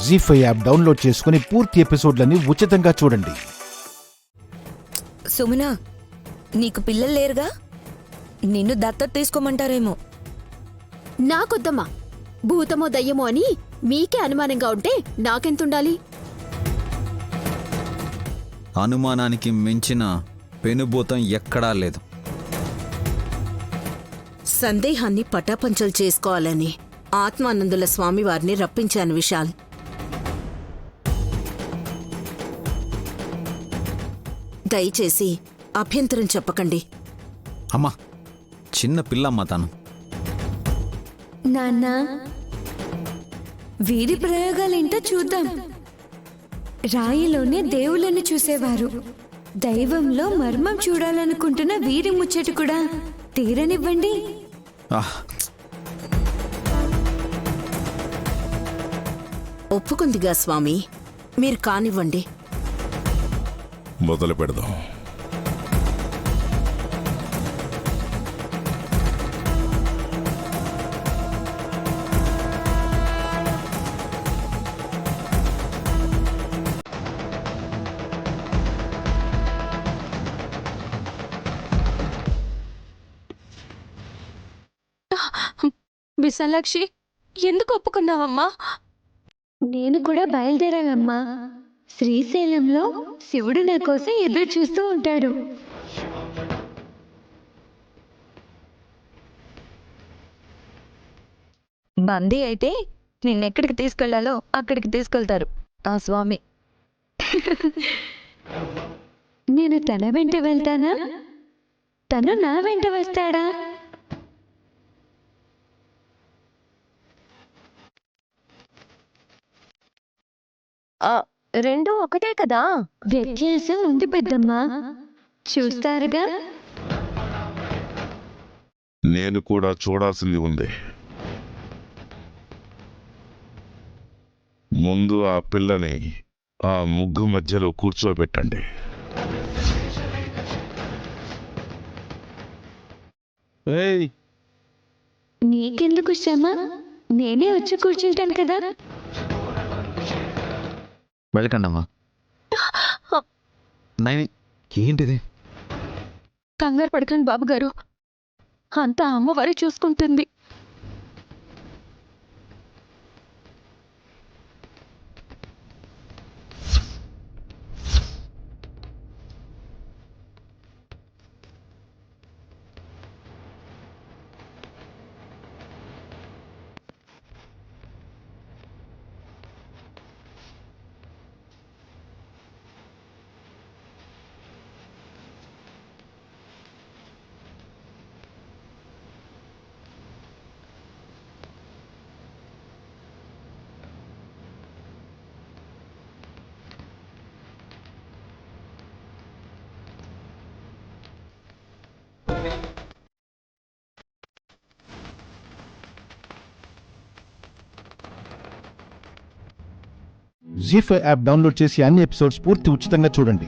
జీ5 app download చేసుకుని పూర్తి ఎపిసోడ్లని ఉచితంగా చూడండి. సుమన, నీకు పిల్లలు లేరుగా? నిన్ను దత్తత తీసుకోమంటారేమో. నాకొద్దమ్మా. భూతమో దయ్యమో అని మీకే అనుమానంగా ఉంటే నాకెంతుండాలి? అనుమానానికి మించిన పెనుభూతం ఎక్కడా లేదు. సందేహాన్ని పటాపంచలు చేసుకోవాలని ఆత్మానందుల స్వామివారిని రప్పించాను విశాల్. దయచేసి అభ్యంతరం చెప్పకండి. అమ్మా, చిన్న పిల్లమ్మ తను. నాన్న, వీరి ప్రయోగాలేంటో చూద్దాం. రాయిలోనే దేవుళ్ళని చూసేవారు. దైవంలో మర్మం చూడాలనుకుంటున్న వీరి ముచ్చట కూడా తీరనివ్వండి. ఒప్పుకుందిగా స్వామి, మీరు కానివ్వండి. మొదలు పెడదాం. విశాలాక్షి, ఎందుకు ఒప్పుకున్నావమ్మా? నేను కూడా బయలుదేరానమ్మా. శ్రీశైలంలో శివుడు నా కోసం ఎదురు చూస్తూ ఉంటాడు. బందీ అయితే నిన్నెక్కడికి తీసుకెళ్లాలో అక్కడికి తీసుకెళ్తారు ఆ స్వామి. నేను తన వెంట వెళ్తానా, తను నా వెంట వస్తాడా? రెండు ఒకటే కదా. వ్యత్యాసం ఉంది పెద్దమ్మా, చూస్తారుగా. నేను కూడా చూడాల్సింది ఉంది. ముందు ఆ పిల్లని ఆ ముగ్గు మధ్యలో కూర్చోబెట్టండి. నీకెందుకు శ్రమ? నేనే వచ్చి కూర్చుంటాను కదా. వెళ్ళకండమ్మా. ఏంటిది? కంగారు పడకండి బాబు గారు, అంతా అమ్మవారి చూసుకుంటుంది. జీ5 యాప్ డౌన్లోడ్ చేసి అన్ని ఎపిసోడ్స్ పూర్తి ఉచితంగా చూడండి.